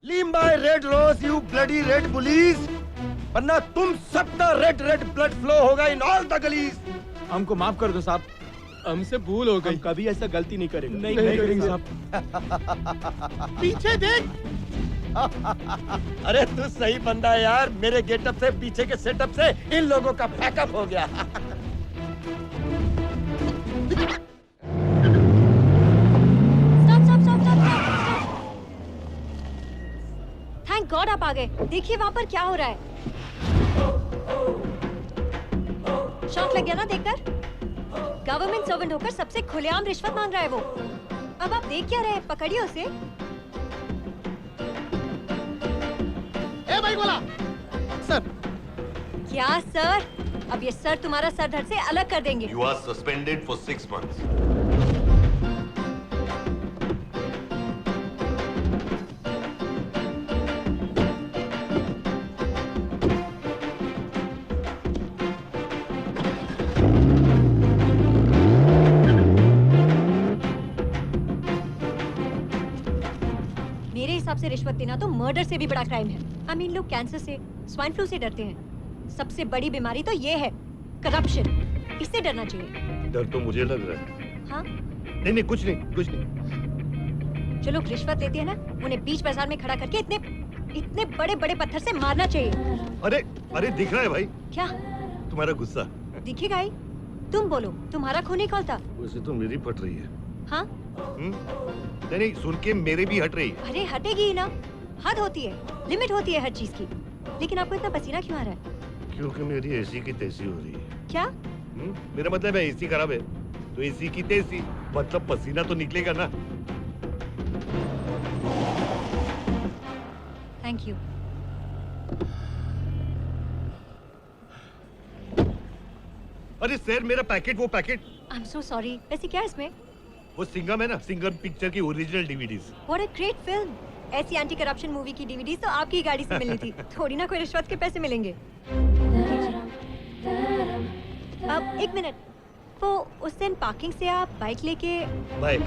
Leave my red rose, you bloody red bullies! वरना तुम सबका रेड रेड ब्लड फ्लो होगा इन ऑल द गलीज। हमको माफ कर दो साहब, हमसे भूल हो गई। हम कभी ऐसा गलती नहीं करेंगे। नहीं करेंगे साहब। पीछे देख। अरे तू सही बंदा है यार, मेरे गेटअप से पीछे के सेटअप से इन लोगों का पैकअप हो गया। थैंक गॉड आप आ गए। देखिए वहाँ पर क्या हो रहा है। शॉक लग गया ना देखकर? गवर्नमेंट सर्वेंट होकर सबसे खुलेआम रिश्वत मांग रहा है वो। अब आप देख क्या रहे हैं? पकड़िए उसे। ए भाई बोला सर। क्या सर? अब ये सर तुम्हारा सर धड़ से अलग कर देंगे। You are suspended for 6 months. मेरे हिसाब से रिश्वत देना तो मर्डर से भी बड़ा क्राइम है। I mean, लोग कैंसर से, स्वाइन फ्लू से डरते हैं। सबसे बड़ी बीमारी तो ये है, करप्शन। इससे डरना चाहिए। डर तो मुझे लग रहा है। हाँ? नहीं कुछ नहीं। जो लोग रिश्वत लेते हैं ना, उन्हें बीच बाजार में खड़ा करके इतने बड़े बड़े पत्थर से मारना चाहिए। अरे दिख रहा है भाई क्या? तुम्हारा गुस्सा। दिखेगा ही। तुम बोलो, तुम्हारा खून ही खौलता। वैसे तो मेरी फट रही है। हाँ? नहीं सुन के मेरे भी हट रही है। अरे हटेगी ही ना। हद होती है, लिमिट होती है हर चीज की। लेकिन आपको इतना पसीना क्यों आ रहा है? क्योंकि मेरी एसी की तेजी हो रही है। क्या? मेरा मतलब है एसी खराब है तो एसी की तेजी मतलब पसीना तो निकलेगा ना। Thank you. अरे सर मेरा पैकेट, वो packet. I am so sorry. वैसे क्या है इसमें? वो सिंघम है ना, सिंघम पिक्चर की original DVDs. What a great film. ऐसी एंटी करप्शन मूवी की डीवीडीज तो आपकी गाड़ी से मिलनी थी। थोड़ी ना कोई रिश्वत के पैसे मिलेंगे। अब एक मिनट, वो उस दिन पार्किंग से आप बाइक लेके बाय।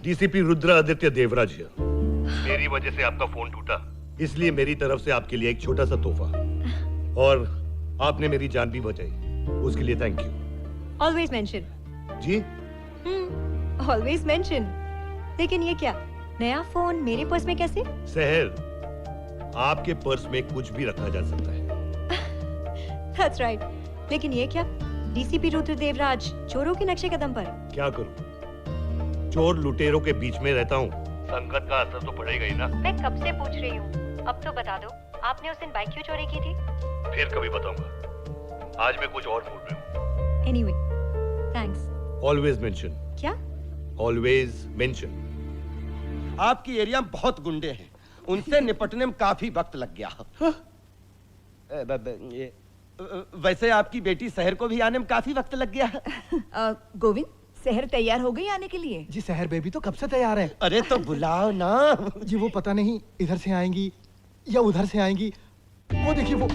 डीसीपी रुद्र आदित्य देवराज है। मेरी वजह से आपका फोन टूटा, इसलिए मेरी तरफ से आपके लिए एक छोटा सा तोहफा। और आपने मेरी जान भी बचाई, उसके लिए थैंक यू। Always mention. जी? Always mention. लेकिन ये क्या, नया फोन मेरे पर्स में कैसे? सहर, आपके पर्स में कुछ भी रखा जा सकता है। That's right. लेकिन ये क्या, डीसीपी रुद्र देवराज चोरों के नक्शे कदम पर। क्या करूं? चोर लुटेरों के बीच में रहता हूँ, संगत का असर तो पड़ेगा ही ना। मैं कब से पूछ रही हूँ, अब तो बता दो, आपने उस दिन बाइक क्यों चोरी की थी? फिर कभी बताऊंगा, आज मैं कुछ और मूड में हूँ। Anyway, thanks. Always mention. क्या? Always mention. आपकी एरिया में बहुत गुंडे हैं, उनसे निपटने में काफी वक्त लग गया। वैसे आपकी बेटी शहर को भी आने में काफी वक्त लग गया। गोविंद, शहर तैयार हो गई आने के लिए? जी शहर बेबी तो कब से तैयार है। अरे तो बुलाओ ना। जी वो पता नहीं इधर से आएंगी या उधर से आएंगी। वो देखिए वो।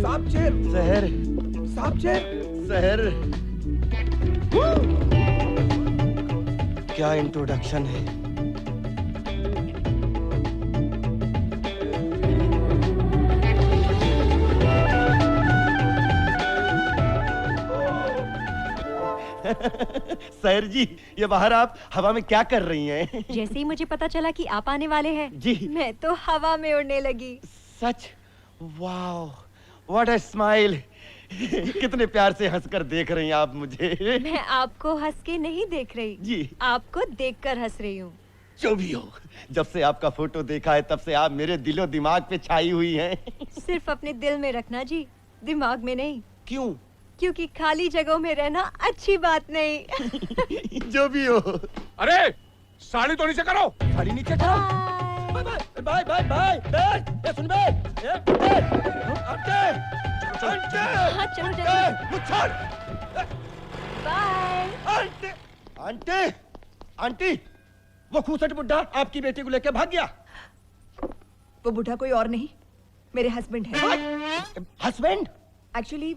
साहब चेर शहर, साहब चेर शहर। क्या इंट्रोडक्शन है। सर जी, ये बाहर आप हवा में क्या कर रही हैं? जैसे ही मुझे पता चला कि आप आने वाले हैं, जी मैं तो हवा में उड़ने लगी। सच? Wow, what a smile. कितने प्यार से हंसकर देख रही हैं आप मुझे। मैं आपको हंस के नहीं देख रही जी, आपको देखकर हंस रही हूँ। जो भी हो, जब से आपका फोटो देखा है तब से आप मेरे दिलो दिमाग पे छाई हुई हैं। सिर्फ अपने दिल में रखना जी, दिमाग में नहीं। क्यों? क्योंकि खाली जगहों में रहना अच्छी बात नहीं। जो भी हो। अरे साड़ी तो नीचे करो। साड़ी नीचे करो। Bye bye bye bye. ये सुन बे। आंटे, आंटे, हाँ चलो चलो। मुझ छोड़। बाय। आंटे, आंटे, आंटी, वो खूसट बुड्ढा आपकी बेटी को लेकर भाग गया। वो बुढ़ा कोई और नहीं, मेरे हस्बैंड है। हस्बैंड? एक्चुअली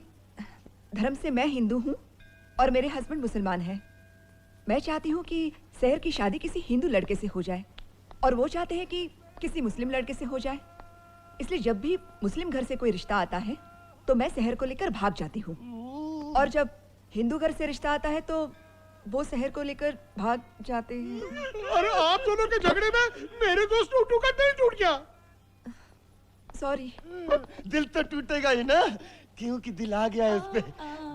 धर्म से मैं हिंदू हूँ, और मेरे हस्बैंड मुसलमान हैं। मैं चाहती हूँ कि शहर की शादी किसी हिंदू लड़के से हो जाए और वो चाहते हैं कि किसी मुस्लिम लड़के से हो जाए। इसलिए जब भी मुस्लिम घर से कोई रिश्ता आता है तो मैं शहर को लेकर भाग जाती हूँ, और जब हिंदू घर से रिश्ता आता है तो वो शहर को लेकर भाग जाते हैं। अरे आप दोनों के झगड़े में मेरे दोस्त टूटू का दिल टूट गया। सॉरी। दिल तो टूटेगा ही ना, क्योंकि दिल आ गया है उस पे।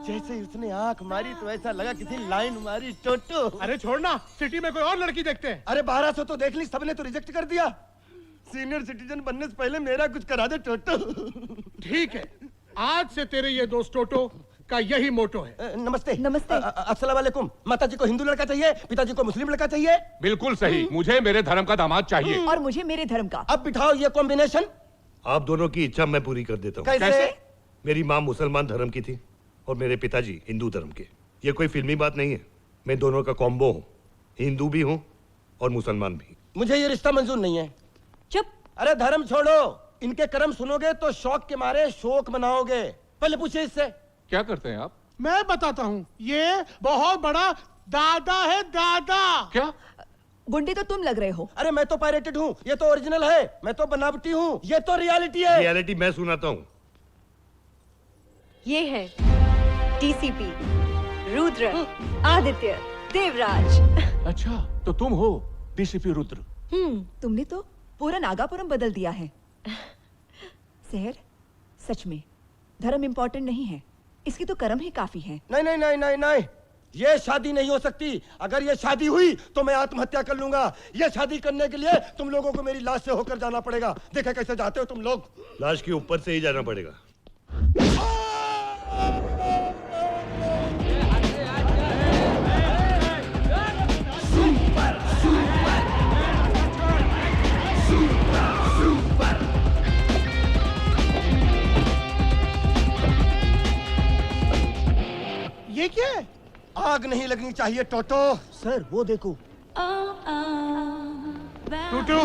जैसे उसने आंख मारी तो ऐसा लगा किसी लाइन मारी। टोटो अरे छोड़ना, सिटी में कोई और लड़की देखते हैं। अरे 1200 तो देख ली, सबने तो रिजेक्ट कर दिया। सीनियर सिटीजन बनने से पहले मेरा कुछ करा दे टोटो। ठीक है, आज से तेरे ये दोस्त टोटो का यही मोटो है। नमस्ते। नमस्ते। अस्सलाम वालेकुम। माताजी को हिंदू लड़का चाहिए, पिताजी को मुस्लिम लड़का चाहिए। बिल्कुल सही, मुझे मेरे धर्म का दामाद चाहिए। और मुझे मेरे धर्म का। अब बिठाओ ये कॉम्बिनेशन। आप दोनों की इच्छा मैं पूरी कर देता हूँ। कैसे? मेरी माँ मुसलमान धर्म की थी और मेरे पिताजी हिंदू धर्म के। ये कोई फिल्मी बात नहीं है, मैं दोनों का कॉम्बो हूँ, हिंदू भी हूँ और मुसलमान भी। मुझे ये रिश्ता मंजूर नहीं है। चुप। अरे धर्म छोड़ो, इनके कर्म सुनोगे तो शौक के मारे शोक मनाओगे। पहले पूछिए इससे। क्या करते हैं आप? मैं बताता हूँ, ये बहुत बड़ा दादा है, दादा। क्या? गुंडे तो तुम लग रहे हो। अरे मैं तो पायरेटेड हूँ, ये तो ओरिजिनल है। मैं तो बनावटी हूँ, ये तो रियलिटी है। रियलिटी मैं सुनाता हूँ। ये है डीसीपी रुद्र आदित्य देवराज। अच्छा, तो तुम हो डीसीपी रुद्र। तुमने तो पूरा नागापुरम बदल दिया है। शहर, सच में धर्म इंपॉर्टेंट नहीं है, इसकी तो कर्म ही काफी है। नहीं नहीं नहीं नहीं नहीं, ये शादी नहीं हो सकती। अगर ये शादी हुई तो मैं आत्महत्या कर लूंगा। ये शादी करने के लिए तुम लोगों को मेरी लाश से होकर जाना पड़ेगा। देखे कैसे जाते हो तुम लोग। लाश के ऊपर से ही जाना पड़ेगा। ये क्या है? आग नहीं लगनी चाहिए टोटो। सर वो देखो। टूटू,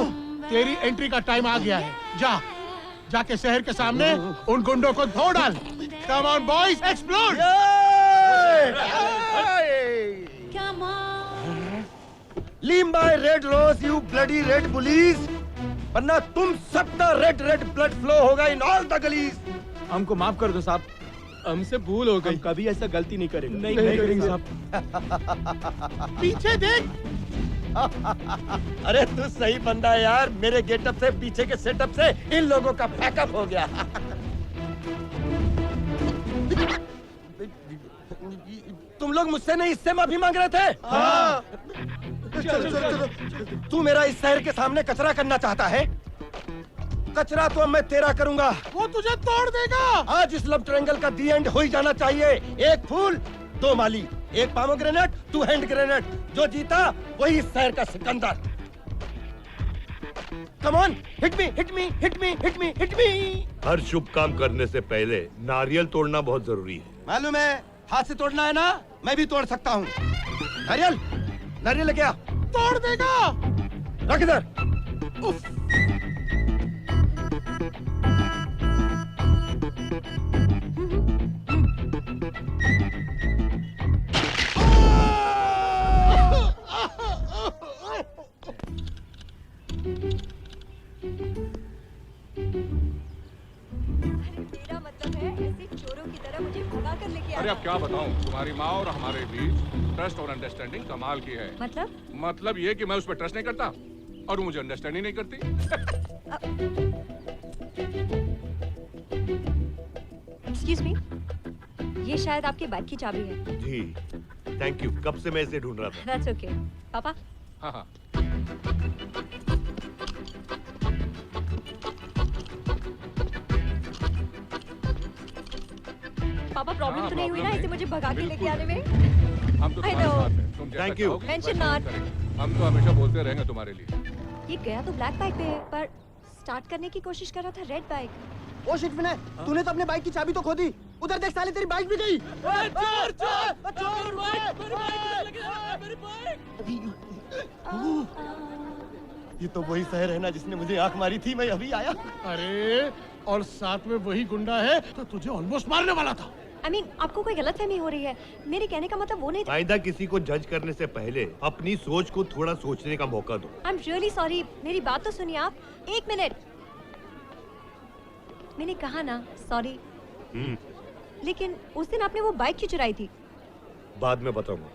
तेरी एंट्री का टाइम आ गया है। जा, जाके शहर के सामने उन गुंडों को धो डाल। Come on boys, explode. Leave my red rose you bloody red police, वरना तुम सबका रेड रेड ब्लड फ्लो होगा इन ऑल द गलीज। हमको माफ कर दो साहब, हमसे भूल हो गई। कभी ऐसा गलती नहीं करेगा। नहीं करेंगे साहब। पीछे देख। अरे तू सही बंदा है यार। मेरे गेटअप से, पीछे के सेटअप से इन लोगों का पैकअप हो गया। तुम लोग मुझसे नहीं, इससे माफी मांग रहे थे। हाँ। तू मेरा इस शहर के सामने कचरा करना चाहता है। कचरा तो मैं तेरा करूंगा। वो तुझे तोड़ देगा। आज इस लव ट्रायंगल का दी एंड हो ही जाना चाहिए। एक फूल दो माली, एक पामोग्रेनेट टू हैंड ग्रेनेट। जो जीता वही इस शहर का सिकंदर। Come on, hit me hit me hit me hit me hit me. हर शुभ काम करने से पहले नारियल तोड़ना बहुत जरूरी है। मालूम है, हाथ से तोड़ना है ना, मैं भी तोड़ सकता हूँ। नारियल, नारियल लेके आ। तोड़ देगा। रख इधर। उफ। मेरा मतलब है ऐसे चोरों की तरह मुझे भगा कर लेके अरे आना। अब क्या बताऊं, तुम्हारी माँ और हमारे बीच ट्रस्ट और अंडरस्टैंडिंग कमाल की है। मतलब ये कि मैं उस पर ट्रस्ट नहीं करता और वो मुझे अंडरस्टैंड ही नहीं करती। एक्सक्यूज मी, ये शायद आपके बाइक की चाबी है। जी थैंक यू, कब से मैं इसे ढूंढ रहा था। That's okay. पापा, हाँ हाँ, पापा प्रॉब्लम हाँ, तो नहीं हुई ना problem इसे मुझे भगा के लेके बिल्कुल आने में? हम तो I तुम्हारे know. साथ हैं। तुम जैसा Thank you. चाहोगी, Mention वैसा not. करेंगे। हम तो हमेशा बोलते रहेंगे तुम्हारे लिए। ये गया तो ब्लैक बाइक पे है, पर स्टार्ट करने की कोशिश कर रहा था रेड बाइक। ओ शिट विनय, तूने तो अपने बाइक की चाबी तो खो दी। उधर देख साले, तेरी बाइक भी गई। चोर चोर चोर, ये तो वही शहर है ना जिसने मुझे आंख मारी थी। मैं अभी आया। अरे, और साथ में वही गुंडा है तो तुझे ऑलमोस्ट मारने वाला था। आपको कोई गलतफहमी हो रही है। मेरे कहने का मतलब वो नहीं था। आइंदा किसी को जज करने से पहले अपनी सोच को थोड़ा सोचने का मौका दो। आई एम रियली सॉरी, मेरी बात तो सुनिए आप। एक मिनट, मैंने कहा ना सॉरी। लेकिन उस दिन आपने वो बाइक क्यों चुराई थी? बाद में बताऊंगा।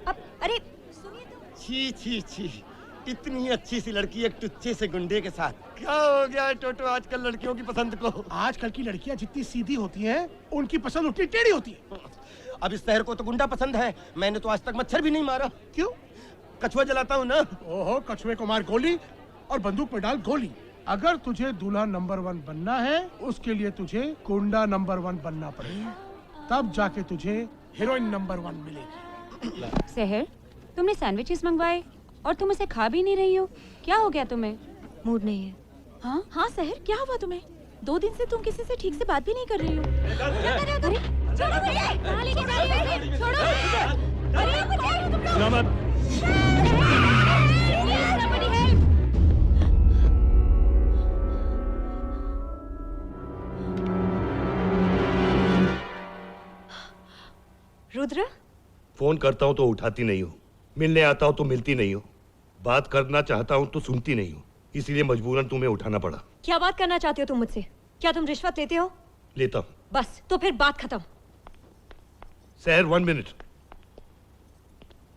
अब अरे सुनिए तो। छी छी छी, इतनी अच्छी सी लड़की एक टुच्चे से गुंडे के साथ। क्या हो गया है टोटो आजकल लड़कियों की पसंद को? आजकल की लड़कियां जितनी सीधी होती हैं, उनकी पसंद उतनी टेढ़ी होती है। अब इस शहर को तो गुंडा पसंद है। मैंने तो आज तक मच्छर भी नहीं मारा। क्यों? कछुआ जलाता हूँ ना। ओहो, कछुए को मार गोली और बंदूक में डाल गोली। अगर तुझे दूल्हा नंबर 1 बनना है, उसके लिए तुझे गुंडा नंबर 1 बनना पड़ेगा। तब जाके तुझे हीरोइन नंबर 1 मिलेगी। सहर, तुमने सैंडविचेस मंगवाए और तुम उसे खा भी नहीं रही हो। क्या हो गया तुम्हें? मूड नहीं है। हाँ हाँ सहर, क्या हुआ तुम्हें? 2 दिन से तुम किसी से ठीक से बात भी नहीं कर रही हो। क्या कर रहे हो तुम? छोड़ो मुझे! कहाँ लेके जा रही हो मुझे? छोड़ो मुझे! अरे मुझे! तुम लोग! नमक। Somebody help! रुद्र, फोन करता हूँ तो उठाती नहीं हो, मिलने आता हूँ तो मिलती नहीं हो, बात करना चाहता हूँ तो सुनती नहीं हो, इसीलिए मजबूरन तुम्हें उठाना पड़ा। क्या बात करना चाहते हो तुम मुझसे? क्या तुम रिश्वत लेते हो? लेता हूँ। बस, तो फिर बात खत्म। सहर 1 मिनट।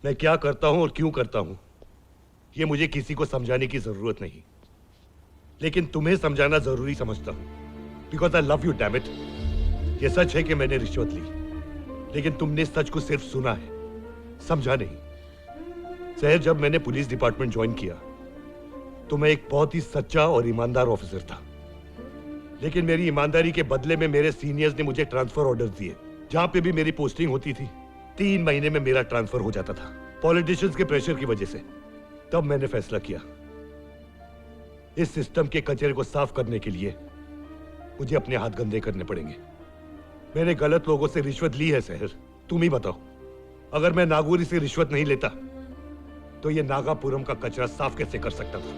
मैं क्या करता हूँ और क्यों करता हूँ ये मुझे किसी को समझाने की जरूरत नहीं, लेकिन तुम्हें समझाना जरूरी समझता हूँ, because I love you damn it. ये सच है कि मैंने रिश्वत ली, लेकिन तुमने सच को सिर्फ सुना है, समझा नहीं। सहर, जब मैंने पुलिस डिपार्टमेंट ज्वाइन किया तो मैं एक बहुत ही सच्चा और ईमानदार ऑफिसर था, लेकिन मेरी ईमानदारी के बदले में मेरे सीनियर्स ने मुझे ट्रांसफर ऑर्डर दिए। जहां पे भी मेरी पोस्टिंग होती थी 3 महीने में मेरा ट्रांसफर हो जाता था, पॉलिटिशियंस के प्रेशर की वजह से। तब मैंने फैसला किया, इस सिस्टम के कचरे को साफ करने के लिए मुझे अपने हाथ गंदे करने पड़ेंगे। मैंने गलत लोगों से रिश्वत ली है सहर, तुम ही बताओ। अगर मैं नागौरी से रिश्वत नहीं लेता तो ये नागापुरम का कचरा साफ कैसे कर सकता था?